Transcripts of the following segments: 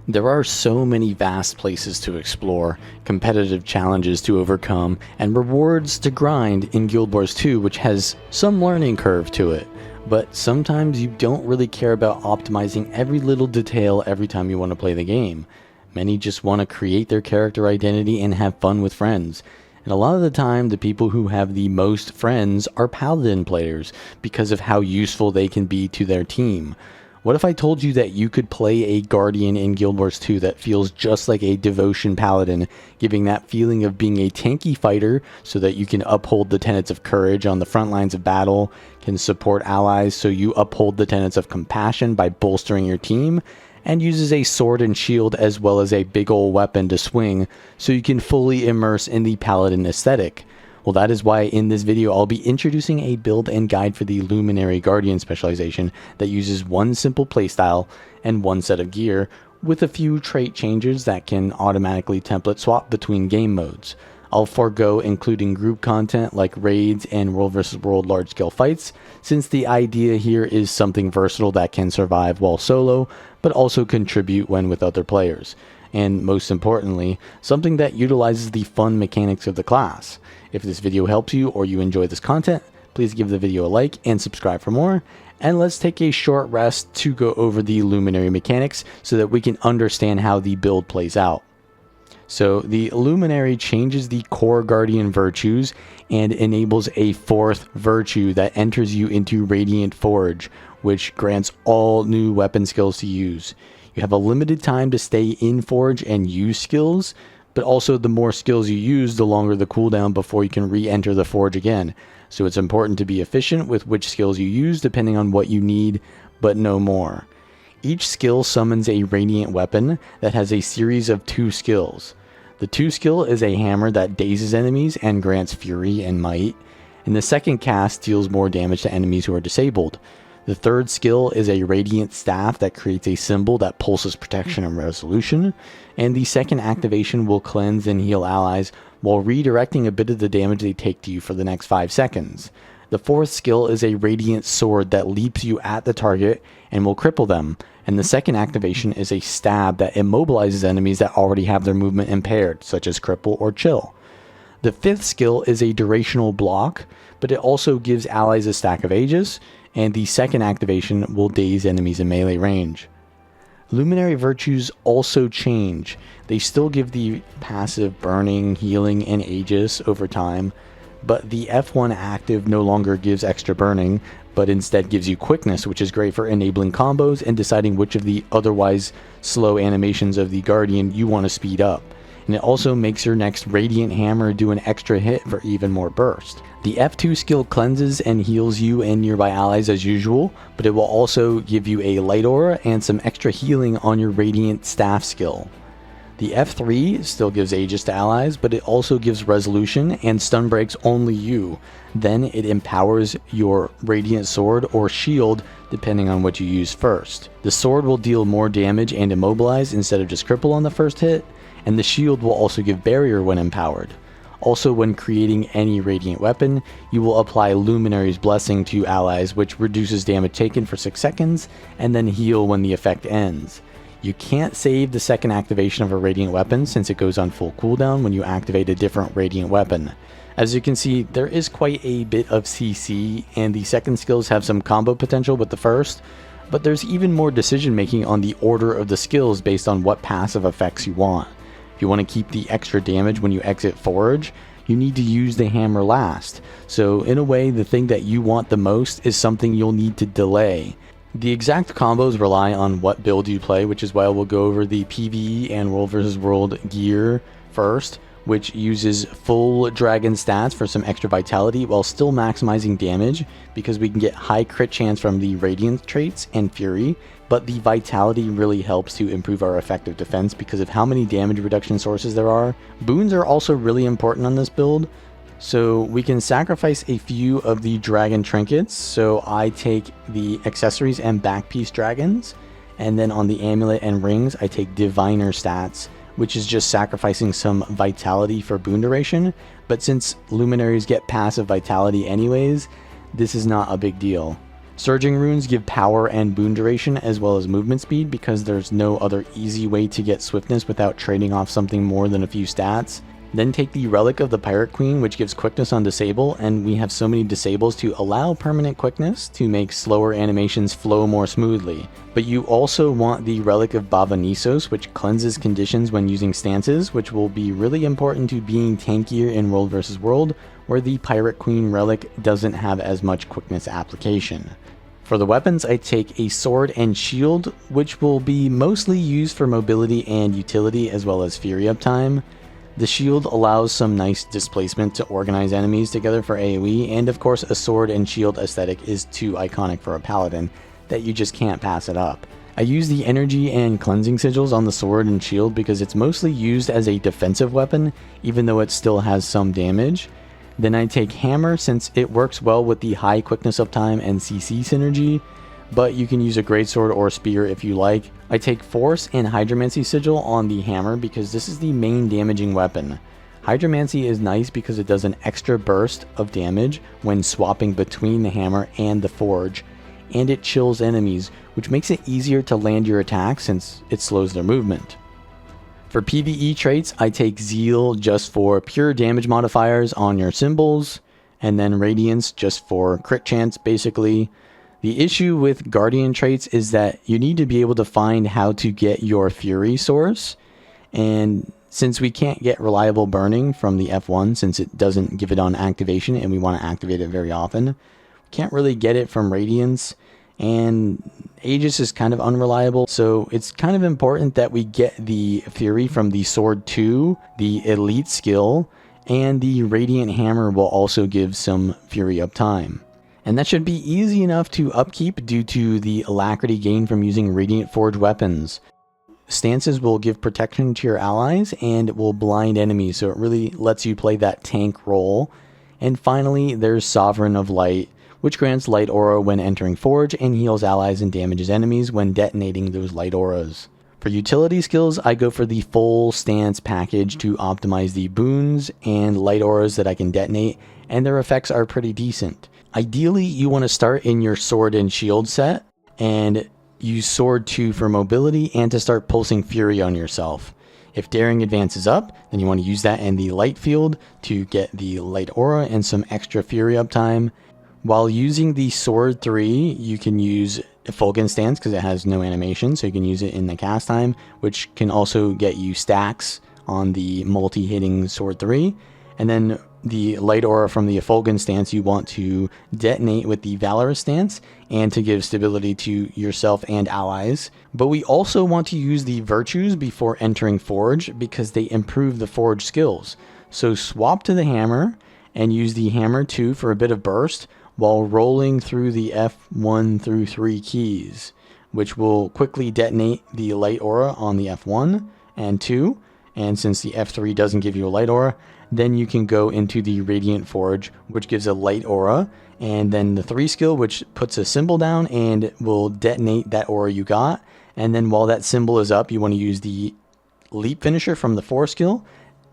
There are so many vast places to explore, competitive challenges to overcome, and rewards to grind in Guild Wars 2, which has some learning curve to it. But sometimes you don't really care about optimizing every little detail every time you want to play the game. Many just want to create their character identity and have fun with friends. And a lot of the time, the people who have the most friends are Paladin players because of how useful they can be to their team. What if I told you that you could play a Guardian in Guild Wars 2 that feels just like a Devotion Paladin, giving that feeling of being a tanky fighter so that you can uphold the tenets of courage on the front lines of battle, can support allies so you uphold the tenets of compassion by bolstering your team, and uses a sword and shield as well as a big ol' weapon to swing so you can fully immerse in the Paladin aesthetic? Well, that is why in this video I'll be introducing a build and guide for the Luminary Guardian specialization that uses one simple playstyle and one set of gear with a few trait changes that can automatically template swap between game modes. I'll forego including group content like raids and world vs world large scale fights, since the idea here is something versatile that can survive while solo but also contribute when with other players. And most importantly, something that utilizes the fun mechanics of the class. If this video helps you or you enjoy this content, please give the video a like and subscribe for more. And let's take a short rest to go over the Luminary Mechanics so that we can understand how the build plays out. So the Luminary changes the core Guardian virtues and enables a fourth virtue that enters you into Radiant Forge, which grants all new weapon skills to use. You have a limited time to stay in Forge and use skills, but also the more skills you use, the longer the cooldown before you can re-enter the Forge again. So it's important to be efficient with which skills you use depending on what you need, but no more. Each skill summons a Radiant weapon that has a series of 2 skills. The 2 skill is a hammer that dazes enemies and grants fury and might, and the second cast deals more damage to enemies who are disabled. The third skill is a Radiant Staff that creates a symbol that pulses protection and resolution, and the second activation will cleanse and heal allies while redirecting a bit of the damage they take to you for the next 5 seconds. The fourth skill is a Radiant Sword that leaps you at the target and will cripple them, and the second activation is a Stab that immobilizes enemies that already have their movement impaired, such as Cripple or Chill. The fifth skill is a Durational Block, but it also gives allies a stack of Aegis, and the second activation will daze enemies in melee range. Luminary virtues also change. They still give the passive burning, healing, and Aegis over time, but the F1 active no longer gives extra burning, but instead gives you quickness, which is great for enabling combos and deciding which of the otherwise slow animations of the Guardian you want to speed up. And it also makes your next Radiant Hammer do an extra hit for even more burst. The F2 skill cleanses and heals you and nearby allies as usual, but it will also give you a light aura and some extra healing on your Radiant Staff skill. The F3 still gives Aegis to allies, but it also gives resolution and stun breaks only you. Then it empowers your Radiant Sword or Shield depending on what you use first. The sword will deal more damage and immobilize instead of just cripple on the first hit, and the shield will also give barrier when empowered. Also, when creating any Radiant weapon, you will apply Luminary's Blessing to allies, which reduces damage taken for 6 seconds, and then heal when the effect ends. You can't save the second activation of a Radiant weapon since it goes on full cooldown when you activate a different Radiant weapon. As you can see, there is quite a bit of CC, and the second skills have some combo potential with the first, but there's even more decision making on the order of the skills based on what passive effects you want. If you want to keep the extra damage when you exit Forge, you need to use the hammer last. So in a way, the thing that you want the most is something you'll need to delay. The exact combos rely on what build you play, which is why we'll go over the PvE and World vs World gear first, which uses full dragon stats for some extra vitality while still maximizing damage because we can get high crit chance from the Radiant traits and Fury, but the vitality really helps to improve our effective defense because of how many damage reduction sources there are. Boons are also really important on this build, so we can sacrifice a few of the dragon trinkets. So I take the accessories and back piece dragons, and then on the amulet and rings I take diviner stats, which is just sacrificing some vitality for boon duration, but since luminaries get passive vitality anyways, this is not a big deal. Surging runes give power and boon duration as well as movement speed because there's no other easy way to get swiftness without trading off something more than a few stats. Then take the Relic of the Pirate Queen, which gives quickness on disable, and we have so many disables to allow permanent quickness to make slower animations flow more smoothly. But you also want the Relic of Bavanisos, which cleanses conditions when using stances, which will be really important to being tankier in World vs. World, where the Pirate Queen Relic doesn't have as much quickness application. For the weapons, I take a sword and shield, which will be mostly used for mobility and utility as well as Fury uptime. The shield allows some nice displacement to organize enemies together for AoE, and of course a sword and shield aesthetic is too iconic for a paladin that you just can't pass it up. I use the energy and cleansing sigils on the sword and shield because it's mostly used as a defensive weapon, even though it still has some damage. Then I take hammer since it works well with the high quickness uptime and CC synergy, but you can use a greatsword or spear if you like. I take force and hydromancy sigil on the hammer because this is the main damaging weapon. Hydromancy is nice because it does an extra burst of damage when swapping between the hammer and the forge, and it chills enemies, which makes it easier to land your attack since it slows their movement. For PvE traits, I take Zeal just for pure damage modifiers on your symbols, and then Radiance just for crit chance basically. The issue with Guardian traits is that you need to be able to find how to get your Fury source, and since we can't get reliable burning from the F1 since it doesn't give it on activation and we want to activate it very often, we can't really get it from Radiance, and Aegis is kind of unreliable, so it's kind of important that we get the Fury from the Sword 2, the Elite skill, and the Radiant Hammer will also give some Fury uptime. And that should be easy enough to upkeep due to the alacrity gain from using Radiant Forge weapons. Stances will give protection to your allies and will blind enemies, so it really lets you play that tank role. And finally, there's Sovereign of Light, which grants light aura when entering Forge and heals allies and damages enemies when detonating those light auras. For utility skills, I go for the full stance package to optimize the boons and light auras that I can detonate, and their effects are pretty decent. Ideally, you want to start in your sword and shield set and use sword 2 for mobility and to start pulsing fury on yourself. If daring advances up, then you want to use that in the light field to get the light aura and some extra fury uptime. While using the sword 3, you can use Fulgen stance because it has no animation, so you can use it in the cast time, which can also get you stacks on the multi-hitting sword 3. And then the light aura from the Fulgen stance you want to detonate with the Valorous stance and to give stability to yourself and allies. But we also want to use the virtues before entering Forge because they improve the Forge skills. So swap to the hammer and use the hammer 2 for a bit of burst while rolling through the F1 through 3 keys, which will quickly detonate the light aura on the F1 and 2. And since the F3 doesn't give you a light aura, then you can go into the Radiant Forge, which gives a light aura, and then the 3 skill, which puts a symbol down and will detonate that aura you got. And then while that symbol is up, you want to use the leap finisher from the 4 skill,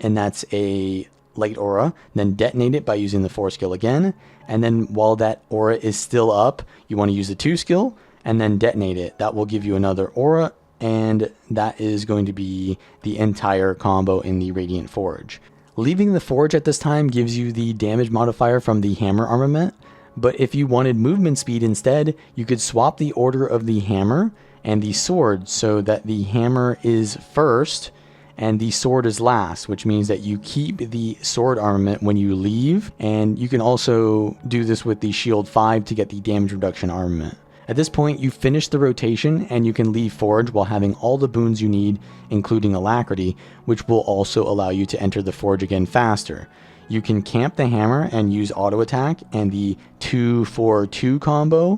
and that's a light aura, then detonate it by using the 4 skill again. And then while that aura is still up, you want to use the 2 skill and then detonate it. That will give you another aura, and that is going to be the entire combo in the Radiant Forge. Leaving the Forge at this time gives you the damage modifier from the hammer armament, but if you wanted movement speed instead, you could swap the order of the hammer and the sword so that the hammer is first and the sword is last, which means that you keep the sword armament when you leave, and you can also do this with the shield 5 to get the damage reduction armament. At this point, you finish the rotation and you can leave Forge while having all the boons you need, including Alacrity, which will also allow you to enter the Forge again faster. You can camp the hammer and use auto attack and the 2-4-2 combo,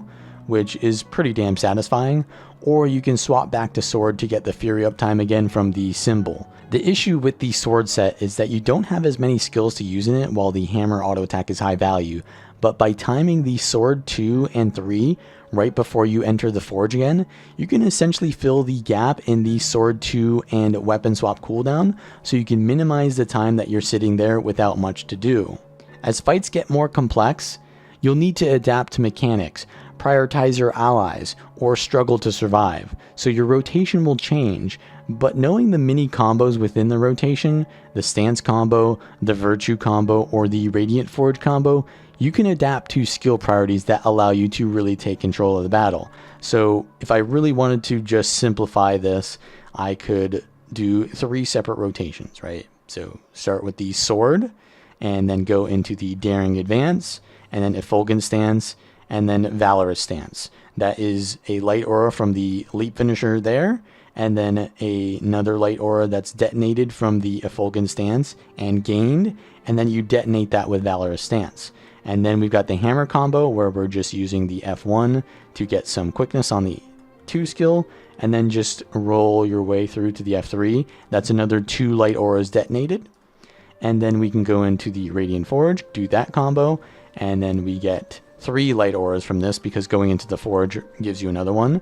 which is pretty damn satisfying, or you can swap back to sword to get the fury uptime again from the symbol. The issue with the sword set is that you don't have as many skills to use in it while the hammer auto attack is high value, but by timing the sword 2 and 3 right before you enter the Forge again, you can essentially fill the gap in the sword 2 and weapon swap cooldown, so you can minimize the time that you're sitting there without much to do. As fights get more complex, you'll need to adapt to mechanics. prioritize your allies, or struggle to survive. So your rotation will change, but knowing the mini combos within the rotation, the stance combo, the virtue combo, or the radiant forge combo, you can adapt to skill priorities that allow you to really take control of the battle. So if I really wanted to just simplify this, I could do 3 separate rotations, right? So start with the sword, and then go into the daring advance, and then effulgent stance, and then valorous stance. That is a light aura from the leap finisher there, and then another light aura that's detonated from the effulgent stance and gained, and then you detonate that with valorous stance. And then we've got the hammer combo where we're just using the F1 to get some quickness on the 2 skill, and then just roll your way through to the F3. That's another 2 light auras detonated. And then we can go into the Radiant Forge, do that combo, and then we get 3 light auras from this because going into the Forge gives you another one.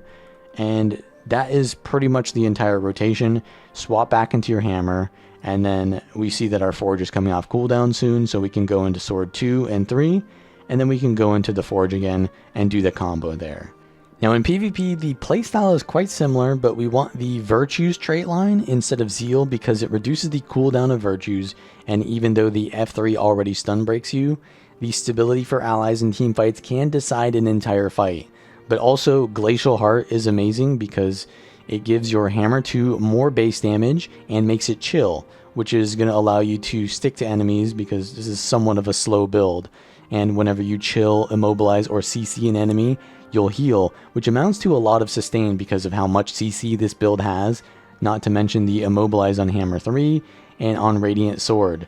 And that is pretty much the entire rotation. Swap back into your hammer, and then we see that our Forge is coming off cooldown soon, so we can go into Sword 2 and 3, and then we can go into the Forge again and do the combo there. Now in PvP, the playstyle is quite similar, but we want the Virtues trait line instead of Zeal because it reduces the cooldown of Virtues, and even though the F3 already stun breaks you, the stability for allies in team fights can decide an entire fight. But also, Glacial Heart is amazing because it gives your Hammer 2 more base damage and makes it chill, which is going to allow you to stick to enemies because this is somewhat of a slow build. And whenever you chill, immobilize, or CC an enemy, you'll heal, which amounts to a lot of sustain because of how much CC this build has, not to mention the immobilize on Hammer 3 and on Radiant Sword.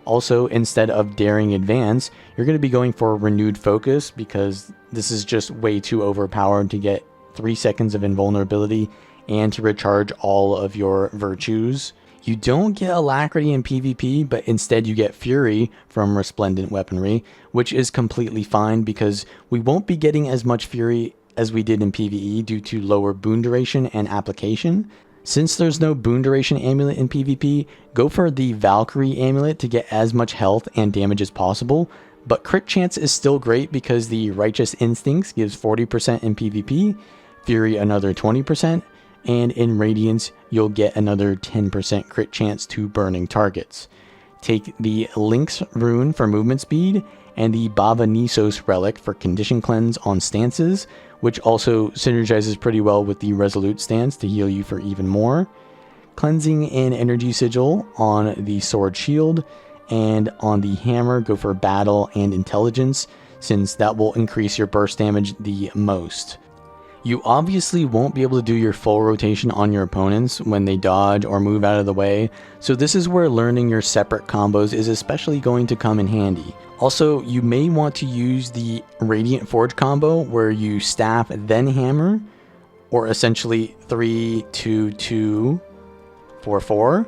Also, instead of daring advance, you're going to be going for renewed focus because this is just way too overpowered to get 3 seconds of invulnerability and to recharge all of your virtues. You don't get Alacrity in PvP, but instead you get Fury from Resplendent Weaponry, which is completely fine because we won't be getting as much Fury as we did in PvE due to lower boon duration and application. Since there's no boon duration amulet in PvP, go for the Valkyrie amulet to get as much health and damage as possible, but crit chance is still great because the Righteous Instincts gives 40% in PvP, Fury another 20%, and in Radiance you'll get another 10% crit chance to burning targets. Take the Lynx rune for movement speed and the Bava Nisos relic for condition cleanse on stances, which also synergizes pretty well with the Resolute stance to heal you for even more. Cleansing and Energy Sigil on the Sword Shield, and on the Hammer go for Battle and Intelligence since that will increase your burst damage the most. You obviously won't be able to do your full rotation on your opponents when they dodge or move out of the way, so this is where learning your separate combos is especially going to come in handy. Also, you may want to use the Radiant Forge combo where you staff then hammer, or essentially 3-2-2-4-4,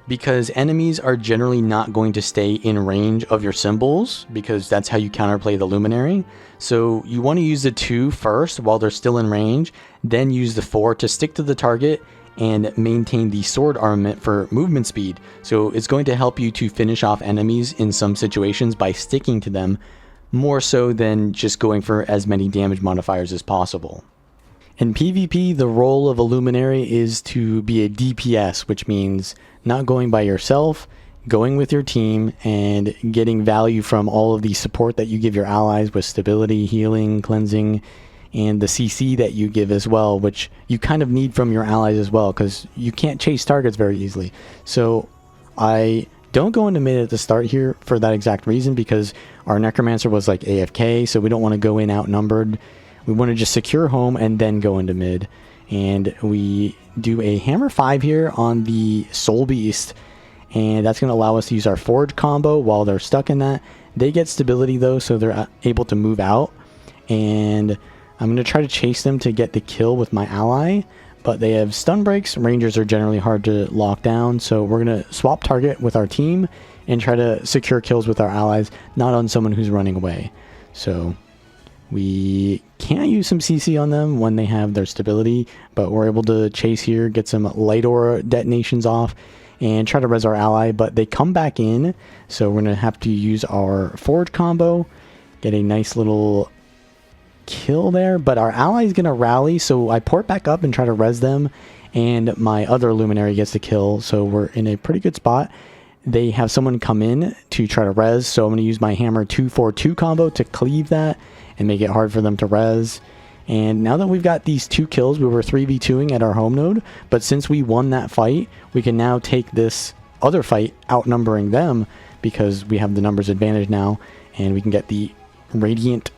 because enemies are generally not going to stay in range of your symbols because that's how you counterplay the Luminary. So you want to use the 2 first while they're still in range, then use the 4 to stick to the target and maintain the sword armament for movement speed. So it's going to help you to finish off enemies in some situations by sticking to them, more so than just going for as many damage modifiers as possible. In PvP, the role of a Luminary is to be a DPS, which means not going by yourself, going with your team, and getting value from all of the support that you give your allies with stability, healing, cleansing, and the CC that you give as well, which you kind of need from your allies as well, because you can't chase targets very easily. So I don't go into mid at the start here for that exact reason, because our Necromancer was like AFK, so we don't want to go in outnumbered. We want to just secure home and then go into mid. And we do a Hammer 5 here on the Soul Beast, and that's going to allow us to use our Forge combo while they're stuck in that. They get stability though, so they're able to move out, and I'm going to try to chase them to get the kill with my ally, but they have stun breaks. Rangers are generally hard to lock down, so we're going to swap target with our team and try to secure kills with our allies, not on someone who's running away. So we can't use some CC on them when they have their stability, but we're able to chase here, get some light aura detonations off, and try to res our ally, but they come back in, so we're going to have to use our Forge combo, get a nice little kill there, but our ally is going to rally, so I port back up and try to res them, and my other Luminary gets to kill, so we're in a pretty good spot. They have someone come in to try to res, so I'm going to use my hammer 2-4-2 combo to cleave that and make it hard for them to res. And now that we've got these 2 kills, we were 3v2ing at our home node, but since we won that fight, we can now take this other fight outnumbering them because we have the numbers advantage now, and we can get the Radiant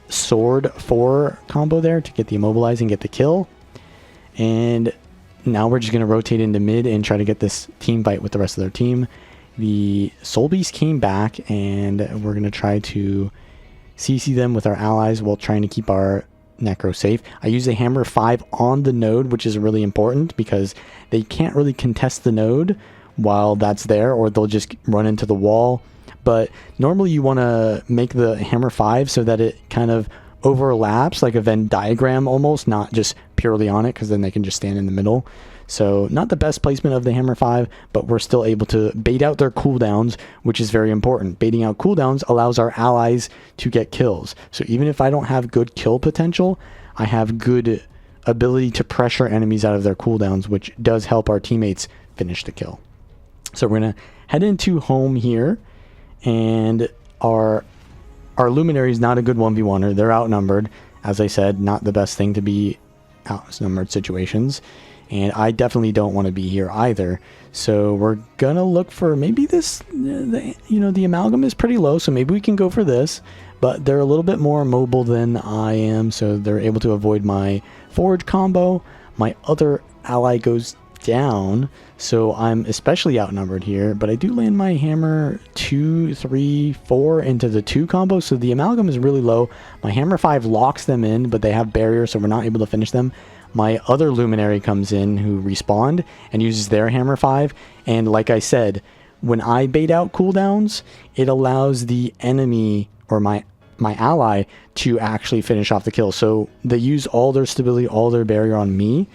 Sword 4 combo there to get the immobilize and get the kill. And now we're just going to rotate into mid and try to get this team fight with the rest of their team. The Soul Beast came back, and we're going to try to CC them with our allies while trying to keep our Necro safe. I use a hammer 5 on the node, which is really important because they can't really contest the node while that's there, or they'll just run into the wall. But normally you want to make the hammer 5 so that it kind of overlaps like a Venn diagram almost, not just purely on it, because then they can just stand in the middle. So not the best placement of the hammer 5, but we're still able to bait out their cooldowns, which is very important. Baiting out cooldowns allows our allies to get kills. So even if I don't have good kill potential, I have good ability to pressure enemies out of their cooldowns, which does help our teammates finish the kill. So we're going to head into home here, and our Luminary is not a good 1v1er. They're outnumbered. As I said, not the best thing to be outnumbered situations. And I definitely don't want to be here either. So we're going to look for maybe this, the amalgam is pretty low, so maybe we can go for this. But they're a little bit more mobile than I am, so they're able to avoid my forge combo. My other ally goes down, so I'm especially outnumbered here, but I do land my hammer 2, 3, 4 into the 2 combo, so the amalgam is really low. My hammer 5 locks them in, but they have barrier, so we're not able to finish them. My other Luminary comes in who respawned and uses their hammer 5, and like I said, when I bait out cooldowns, it allows the enemy or my ally to actually finish off the kill. So they use all their stability, all their barrier on me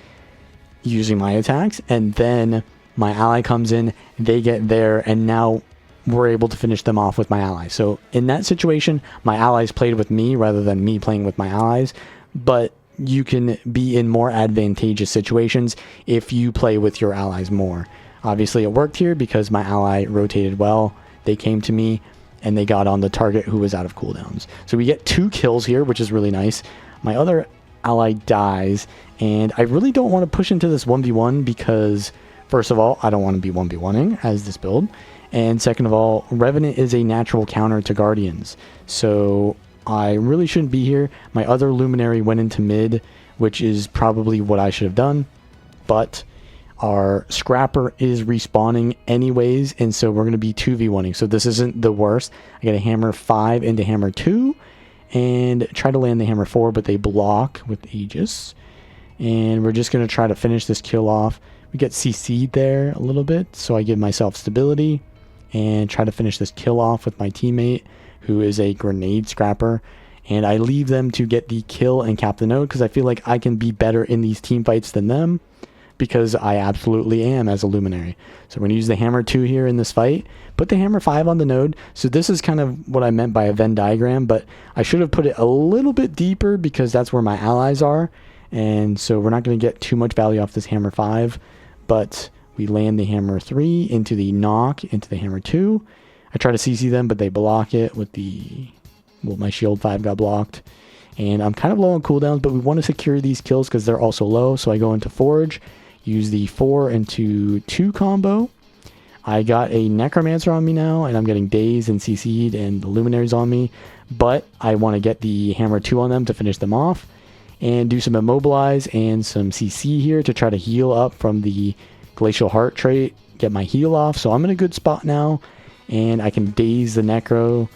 using my attacks, and then my ally comes in, they get there, and now we're able to finish them off with my ally. So in that situation, my allies played with me rather than me playing with my allies, but you can be in more advantageous situations if you play with your allies more. Obviously it worked here because my ally rotated well, they came to me, and they got on the target who was out of cooldowns. So we get 2 kills here, which is really nice. My other ally dies, and I really don't want to push into this 1v1 because, first of all, I don't want to be 1v1ing as this build, and second of all, Revenant is a natural counter to Guardians, so I really shouldn't be here. My other Luminary went into mid, which is probably what I should have done, but our Scrapper is respawning anyways, and so we're going to be 2v1ing, so this isn't the worst. I get a hammer 5 into hammer 2, and try to land the hammer 4, but they block with Aegis, and we're just going to try to finish this kill off. We get CC'd there a little bit, so I give myself stability, and try to finish this kill off with my teammate, who is a grenade scrapper, and I leave them to get the kill and cap the node because I feel like I can be better in these team fights than them, because I absolutely am as a Luminary. So we're going to use the hammer 2 here in this fight, put the hammer 5 on the node. So this is kind of what I meant by a Venn diagram, but I should have put it a little bit deeper because that's where my allies are, and so we're not going to get too much value off this hammer 5, but we land the hammer 3 into the knock into the hammer 2. I try to CC them, but they block it with the, well, my shield 5 got blocked. And I'm kind of low on cooldowns, but we want to secure these kills because they're also low. So I go into Forge, use the 4 into 2 combo. I got a Necromancer on me now, and I'm getting dazed and CC'd, and the Luminary's on me. But I want to get the hammer 2 on them to finish them off, and do some Immobilize and some CC here to try to heal up from the Glacial Heart trait, get my heal off. So I'm in a good spot now, and I can daze the Necro.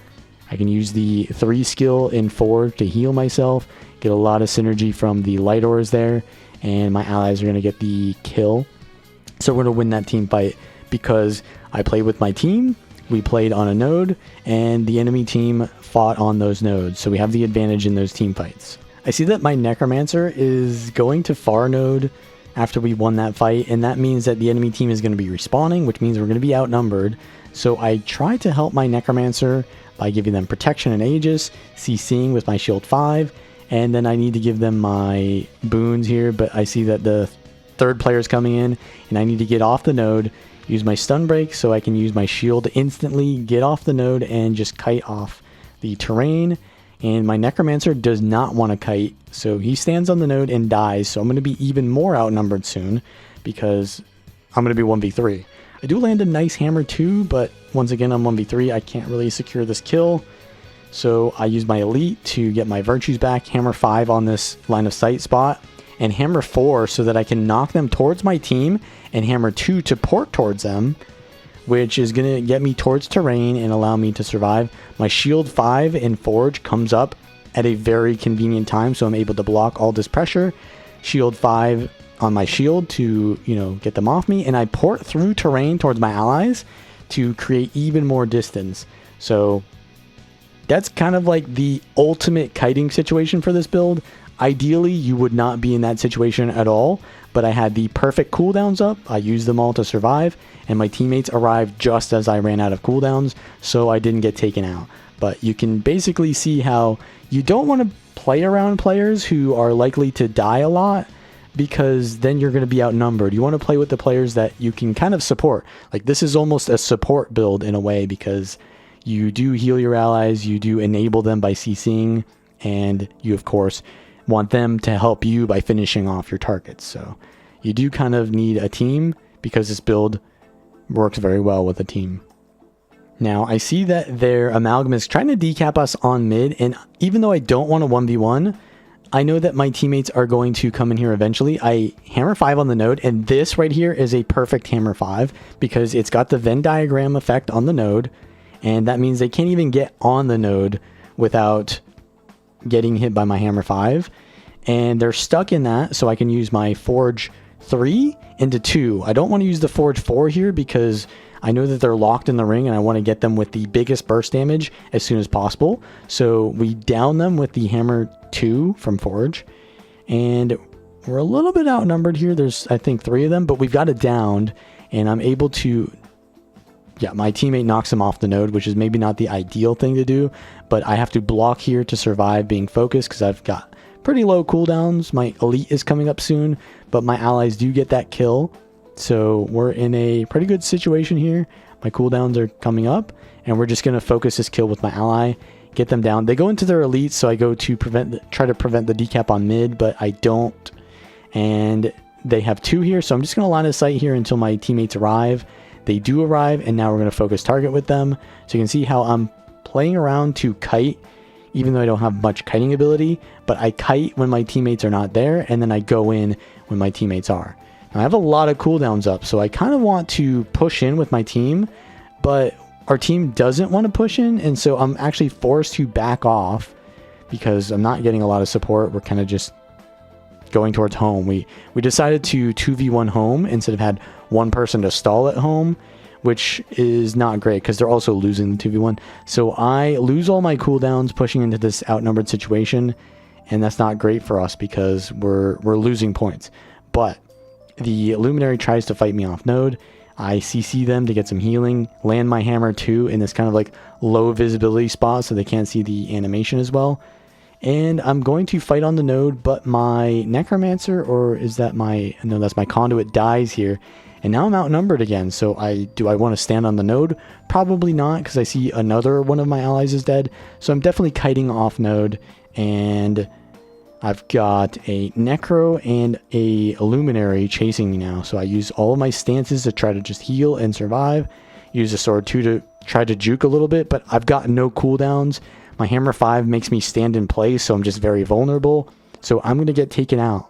I can use the 3 skill in Forge to heal myself, get a lot of synergy from the light ores there, and my allies are going to get the kill. So we're going to win that team fight because I played with my team, we played on a node, and the enemy team fought on those nodes. So we have the advantage in those team fights. I see that my Necromancer is going to far node after we won that fight, and that means that the enemy team is going to be respawning, which means we're going to be outnumbered. So I try to help my Necromancer by giving them protection and Aegis, CCing with my shield 5, And then I need to give them my boons here, but I see that the third player is coming in, and I need to get off the node, use my stun break so I can use my shield to instantly get off the node and just kite off the terrain. And my necromancer does not want to kite, so he stands on the node and dies. So I'm going to be even more outnumbered soon because I'm going to be 1v3. I do land a nice hammer too, but once again I'm 1v3. I can't really secure this kill. So I use my elite to get my virtues back, hammer 5 on this line of sight spot, and hammer 4 so that I can knock them towards my team, and hammer 2 to port towards them, which is going to get me towards terrain and allow me to survive. My shield 5 in Forge comes up at a very convenient time, so I'm able to block all this pressure. Shield 5 on my shield to, you know, get them off me, and I port through terrain towards my allies to create even more distance. So that's kind of like the ultimate kiting situation for this build. Ideally, you would not be in that situation at all, but I had the perfect cooldowns up. I used them all to survive, and my teammates arrived just as I ran out of cooldowns, so I didn't get taken out. But you can basically see how you don't want to play around players who are likely to die a lot, because then you're going to be outnumbered. You want to play with the players that you can kind of support. Like, this is almost a support build in a way, because you do heal your allies, you do enable them by CCing, and you of course want them to help you by finishing off your targets. So you do kind of need a team, because this build works very well with a team. Now I see that their amalgam is trying to decap us on mid, and even though I don't want a 1v1, I know that my teammates are going to come in here eventually. I hammer 5 on the node, and this right here is a perfect hammer 5 because it's got the Venn diagram effect on the node, and that means they can't even get on the node without getting hit by my hammer 5, and they're stuck in that. So I can use my Forge 3 into 2. I don't want to use the Forge 4 here because I know that they're locked in the ring, and I want to get them with the biggest burst damage as soon as possible. So we down them with the hammer 2 from Forge, and we're a little bit outnumbered here. There's, I think, 3 of them, but we've got it downed, and I'm able to, yeah, my teammate knocks him off the node, which is maybe not the ideal thing to do, but I have to block here to survive being focused because I've got pretty low cooldowns. My elite is coming up soon, but my allies do get that kill. So we're in a pretty good situation here. My cooldowns are coming up, and we're just going to focus this kill with my ally, get them down. They go into their elite, so I go to try to prevent the decap on mid, but I don't. And they have 2 here, so I'm just going to line of sight here until my teammates arrive. They do arrive, and now we're going to focus target with them. So you can see how I'm playing around to kite, even though I don't have much kiting ability, but I kite when my teammates are not there, and then I go in when my teammates are. Now, I have a lot of cooldowns up, so I kind of want to push in with my team, but our team doesn't want to push in, and so I'm actually forced to back off because I'm not getting a lot of support. We're kind of just going towards home. We decided to 2v1 home instead of had one person to stall at home, which is not great because they're also losing the 2v1. So I lose all my cooldowns pushing into this outnumbered situation, and that's not great for us because we're losing points. But the Luminary tries to fight me off node. I CC them to get some healing, land my hammer 2 in this kind of like low visibility spot so they can't see the animation as well. And I'm going to fight on the node, but my necromancer, or is that my, no, that's my conduit, dies here. And now I'm outnumbered again. So do I want to stand on the node? Probably not, because I see another one of my allies is dead. So I'm definitely kiting off node, and I've got a necro and a luminary chasing me now. So I use all of my stances to try to just heal and survive. Use a sword 2 to try to juke a little bit, but I've got no cooldowns. My hammer 5 makes me stand in place, so I'm just very vulnerable. So I'm going to get taken out.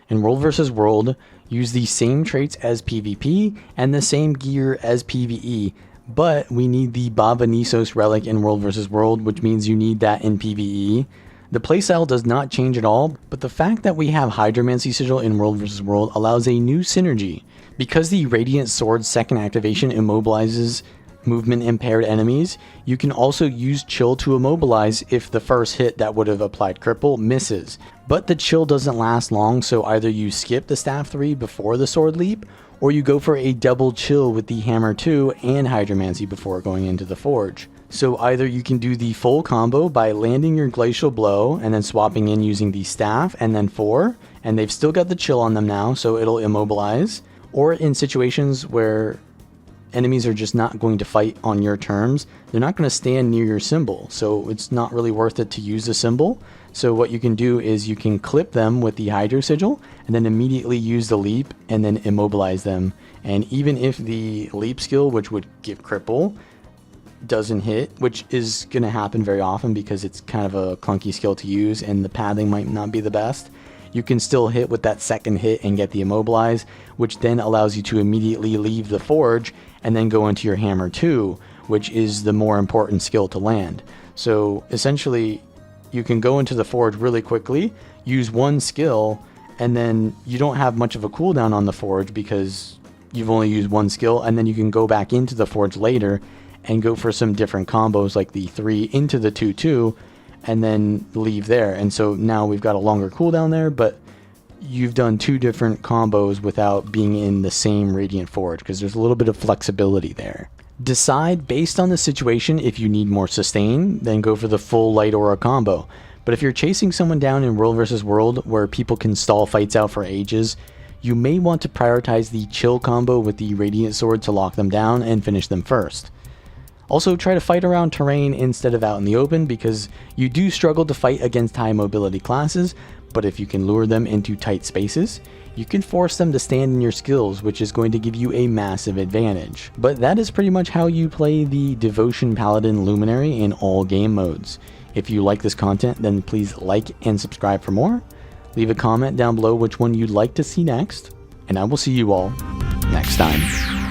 In World vs. World, use the same traits as PvP and the same gear as PvE, but we need the Baba Nisos relic in World vs. World, which means you need that in PvE. The playstyle does not change at all, but the fact that we have Hydromancy Sigil in World vs. World allows a new synergy. Because the Radiant Sword's second activation immobilizes movement impaired enemies, you can also use chill to immobilize if the first hit that would have applied cripple misses. But the chill doesn't last long, so either you skip the staff 3 before the sword leap, or you go for a double chill with the hammer 2 and hydromancy before going into the forge. So either you can do the full combo by landing your glacial blow and then swapping in using the staff and then 4, and they've still got the chill on them now, so it'll immobilize. Or in situations where enemies are just not going to fight on your terms, they're not going to stand near your symbol, so it's not really worth it to use the symbol. So what you can do is you can clip them with the Hydro Sigil and then immediately use the leap and then immobilize them. And even if the leap skill, which would give cripple, doesn't hit, which is going to happen very often because it's kind of a clunky skill to use and the pathing might not be the best, you can still hit with that second hit and get the immobilize, which then allows you to immediately leave the forge and then go into your hammer 2, which is the more important skill to land. So essentially you can go into the forge really quickly, use one skill, and then you don't have much of a cooldown on the forge because you've only used one skill, and then you can go back into the forge later and go for some different combos like the 3 into the 2-2 and then leave there. And so now we've got a longer cooldown there, but you've done 2 different combos without being in the same Radiant Forge because there's a little bit of flexibility there. Decide based on the situation if you need more sustain, then go for the full light aura combo. But if you're chasing someone down in World vs. World where people can stall fights out for ages, you may want to prioritize the chill combo with the Radiant Sword to lock them down and finish them first. Also try to fight around terrain instead of out in the open because you do struggle to fight against high mobility classes, but if you can lure them into tight spaces, you can force them to stand in your skills, which is going to give you a massive advantage. But that is pretty much how you play the Devotion Paladin Luminary in all game modes. If you like this content, then please like and subscribe for more. Leave a comment down below which one you'd like to see next, and I will see you all next time.